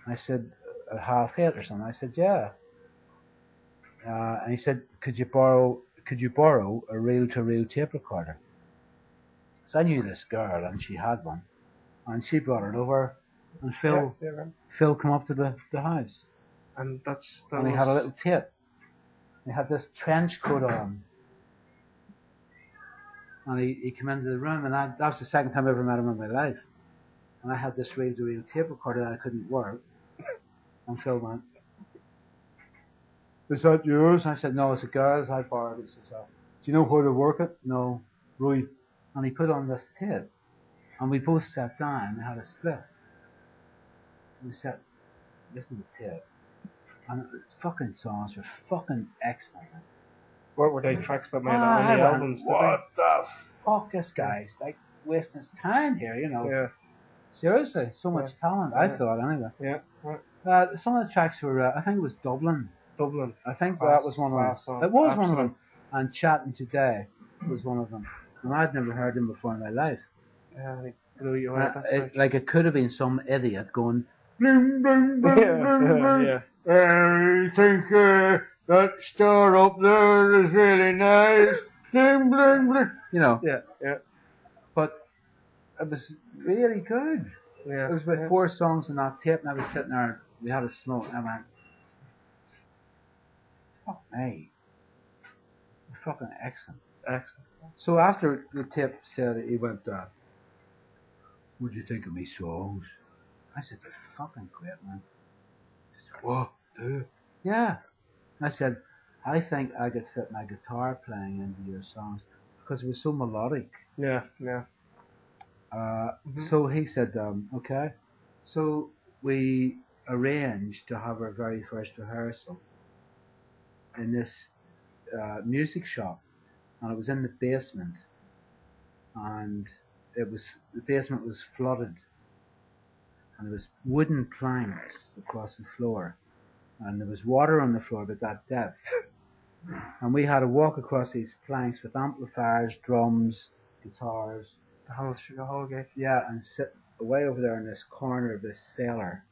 I said, at 8:30 or something. I said, yeah. And he said, could you borrow a reel-to-reel tape recorder? So I knew this girl, and she had one, and she brought it over, and Phil came up to the house, and he had a little tape. He had this trench coat on, and he came into the room, and that was the second time I ever met him in my life. And I had this reel-to-reel tape recorder that I couldn't work, and Phil went, "Is that yours?" And I said, "No, it's a girl's. I borrowed it." He says, "Do you know where to work it?" "No." "Right." And he put on this tape, and we both sat down and had a split. And we said, "Listen to the tape." And the fucking songs were fucking excellent. What were they tracks that made that many albums? What the fuck? This guy's like wasting his time here, you know. Yeah. Seriously, so much talent. I thought anyway. Yeah. Some of the tracks were, I think it was Dublin. I think that was one of them. Song. It was one of them. And Chatting Today was one of them. And I'd never heard him before in my life. Yeah, he blew you out. It could have been some idiot going, bling, bling, bling, bling, bling. I think that star up there is really nice. Bling, bling, bling. You know. Yeah. But it was really good. Yeah. It was about 4 songs in that tape, and I was sitting there, we had a smoke, and I went, fuck me. Fucking excellent. So after the tape said it, he went, "What do you think of me songs?" I said, "They're fucking great, man." He said, "What? Yeah. I said, "I think I could fit my guitar playing into your songs because it was so melodic." Yeah. So he said, okay. So we arranged to have our very first rehearsal in this music shop, and it was in the basement, and the basement was flooded, and there was wooden planks across the floor, and there was water on the floor about that depth, and we had to walk across these planks with amplifiers, drums, guitars, the whole gig. Yeah, and sit way over there in this corner of this cellar.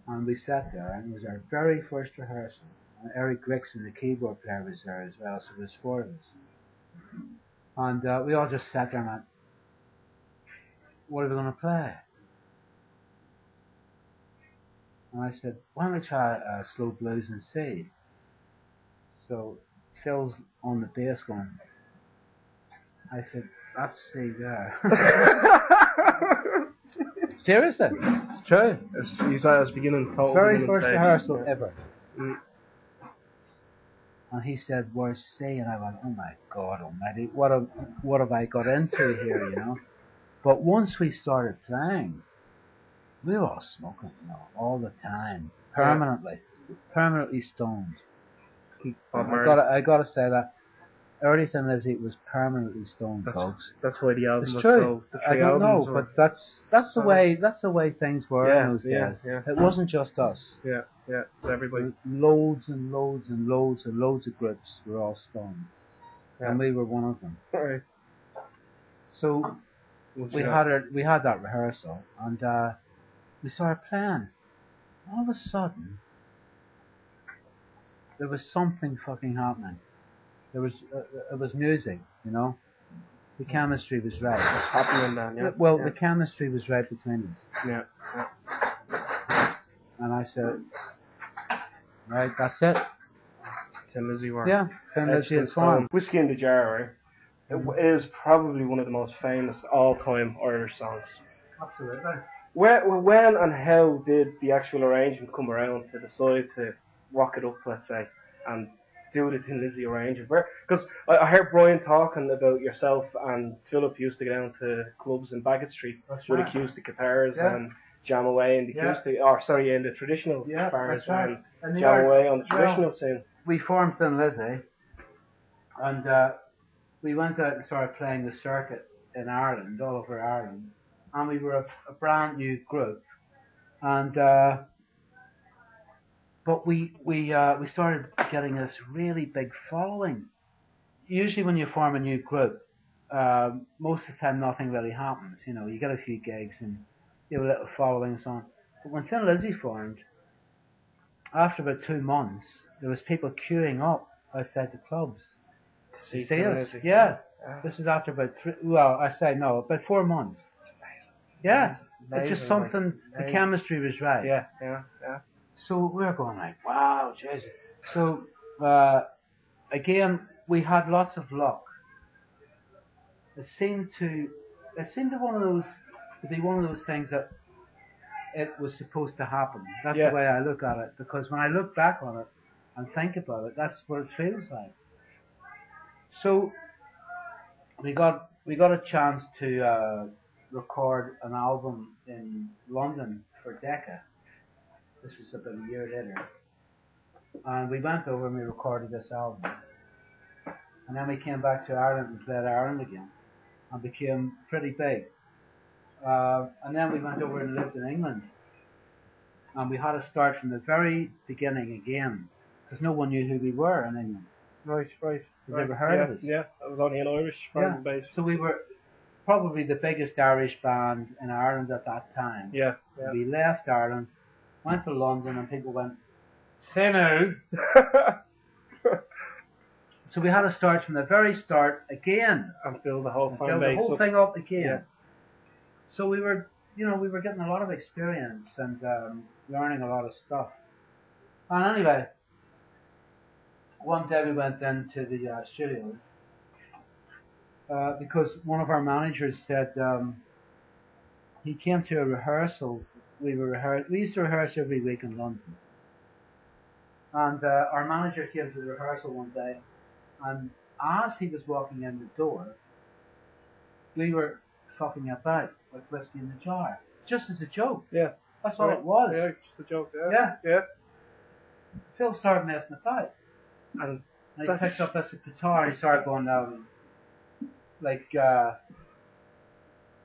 And we sat there, and it was our very first rehearsal. And Eric Grixon, the keyboard player, was there as well, so there was 4 of us. And we all just sat there and went, what are we going to play? And I said, why don't we try Slow Blues in C? So Phil's on the bass going, I said, that's C there. Seriously, it's true. You saw it as beginning, very first rehearsal ever. And he said, where's C? And I went, oh my God almighty, what have I got into here, you know? But once we started playing, we were all smoking, you know, all the time, permanently stoned. I gotta say that Early Thin Lizzy was permanently stoned, folks. That's why the album was true. So. I don't know, but that's the way things were in those days. Yeah. It wasn't just us. Yeah. So everybody. Loads and loads and loads and loads of groups were all stoned, and we were one of them. Right. So we had that rehearsal, and we started playing. All of a sudden, there was something fucking happening. It was music, you know. The chemistry was right. It's happening then, yeah. Well, the chemistry was right between us. Yeah. And I said, right, that's it. Thin Lizzy work. Yeah, Thin Lizzy and Farm. Whiskey in the Jar, right? It is probably one of the most famous all-time Irish songs. Absolutely. When and how did the actual arrangement come around to decide to rock it up, let's say, and do the Thin Lizzy arrangement? Because I heard Brian talking about yourself and Philip used to go down to clubs in Bagot Street with acoustic guitars and jam away in the acoustic, in the traditional bars and jam away on the traditional scene. We formed Thin Lizzy, and we went out and started playing the circuit in Ireland, all over Ireland, and we were a brand new group, and but we started getting this really big following. Usually when you form a new group, most of the time nothing really happens. You know, you get a few gigs and you have a little following and so on. But when Thin Lizzy formed, after about 2 months, there was people queuing up outside the clubs to see us. Yeah. This is after about about 4 months. It's amazing. Yeah. Amazing, It's just something, the chemistry was right. Yeah. So we were going like, wow, Jesus. So, again, we had lots of luck. It seemed to be one of those things that it was supposed to happen. That's the way I look at it. Because when I look back on it and think about it, that's what it feels like. So we got a chance to record an album in London for Decca. This was about a year later, and we went over and we recorded this album. And then we came back to Ireland and played Ireland again, and became pretty big. And then we went over and lived in England, and we had to start from the very beginning again, because no one knew who we were in England. Right. You've never heard of us? Yeah, I was only an Irish fan base. So we were probably the biggest Irish band in Ireland at that time. Yeah. We left Ireland, went to London, and people went, "Say no." So we had to start from the very start again and build the whole thing up again. Yeah. So we were getting a lot of experience and learning a lot of stuff. And anyway, one day we went into the studios because one of our managers said he came to a rehearsal. We used to rehearse every week in London, and our manager came to the rehearsal one day, and as he was walking in the door, we were fucking about with whiskey in the jar, just as a joke. Yeah, that's all it was. Yeah, just a joke. Yeah. Phil started messing about, and he picked up this guitar and he started going down like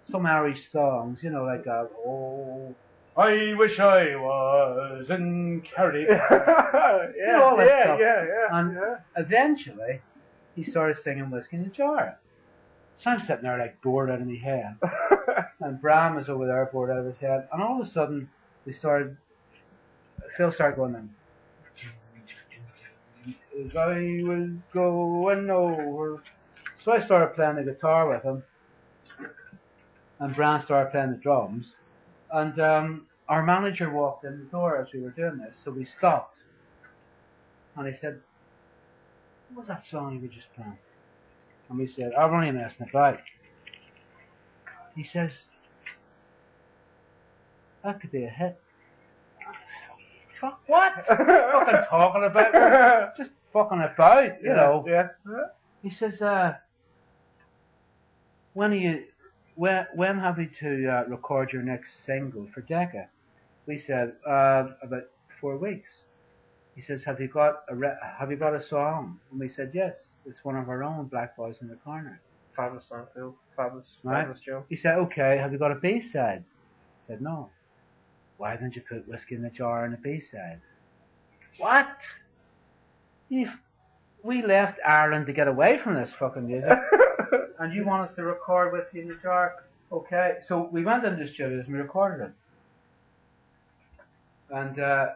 some Irish songs, like "Oh, I wish I was in Kerry." All that stuff. And eventually, he started singing "Whiskey in a Jar." So I'm sitting there like bored out of my head, and Bram was over there bored out of his head, and all of a sudden Phil started going in. As I was going over. So I started playing the guitar with him, and Bram started playing the drums, and our manager walked in the door as we were doing this, so we stopped, and he said, "What was that song you were just playing?" And we said, "I'm only messing about." He says, "That could be a hit." Fuck what? Fucking talking about? Just fucking about, you know. Yeah. He says, when have you to record your next single for Decca? We said, about 4 weeks. He says, have you got a song? And we said, yes, it's one of our own, Black Boys in the Corner. Fabulous song, Phil. Fabulous Joe. He said, okay, have you got a B-side? I said, no. Why don't you put Whiskey in the Jar on the B-side? What? We left Ireland to get away from this fucking music, and you want us to record Whiskey in the Jar? Okay, so we went into the studios and we recorded it. And I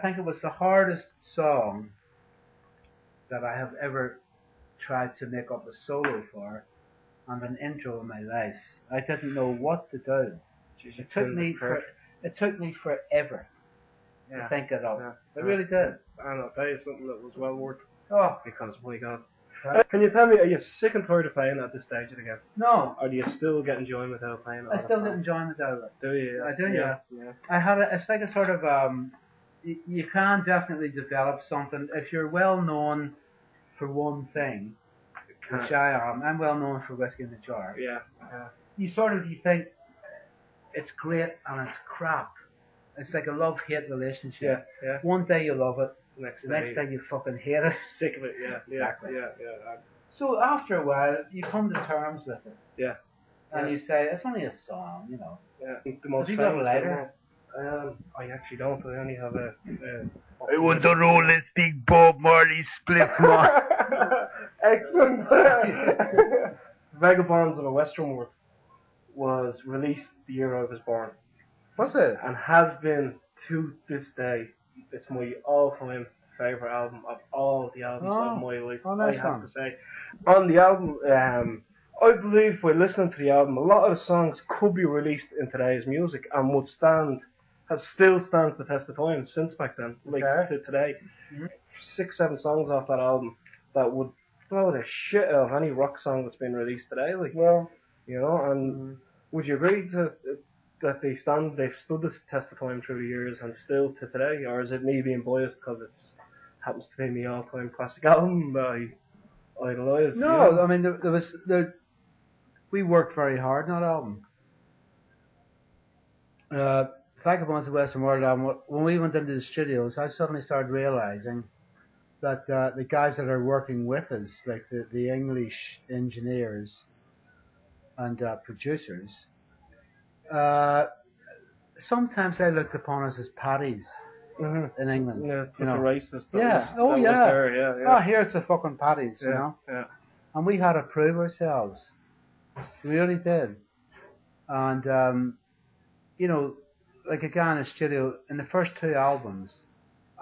think it was the hardest song that I have ever tried to make up a solo for and an intro in my life. I didn't know what to do. Jeez, it took me forever to think it up. It really did. And I'll tell you something that was well worth. Because my God. Can you tell me, are you sick and tired of playing at this stage of the game? No. Or do you still get enjoyment out of playing? I still get enjoyment out of it. Do you? I do, yeah. It's like a sort of you can definitely develop something if you're well known for one thing, which I am. I'm well known for Whiskey in the Jar. Yeah. You think it's great and it's crap. It's like a love-hate relationship. Yeah. One day you love it, the next day you fucking hate it. Sick of it. Yeah. Exactly. Yeah. So after a while, you come to terms with it. Yeah. And you say, it's only a song, you know. Yeah. The most have you got a lighter? I actually don't. I only have a I want to roll this big Bob Marley spliff, man. Excellent. Vegabonds of a Western World. was released the year I was born, Was it? and has been to this day. It's my all-time favorite album of all the albums of my life. Oh, I nice have one. to say, on the album, I believe by listening to the album, a lot of the songs could be released in today's music and would still stands the test of time since back then, like Okay. to today. Mhm. 6, 7 songs off that album that would blow the shit out of any rock song that's been released today, like, Well, and would you agree that they've stood this test of time through the years and still to today, or is it me being biased because it's happens to be my all-time classic album I idolise? no, I mean we worked very hard on that album. Vagabonds of Western World album. When we went into the studios, I suddenly started realizing that the guys that are working with us, like the English engineers and producers, sometimes they looked upon us as paddies in England. Yeah, You touch of know. racist. Yeah. Was there. Oh, here's the fucking paddies. You know. Yeah. And we had to prove ourselves. We really did. And like again in the studio, in the first 2 albums,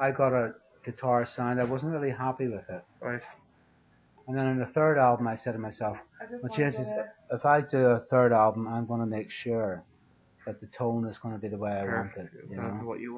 I got a guitar sound. I wasn't really happy with it. Right. And then in the 3rd album, I said to myself, well, Jesus, if I do a 3rd album, I'm going to make sure that the tone is going to be the way I want it. You know? What you want.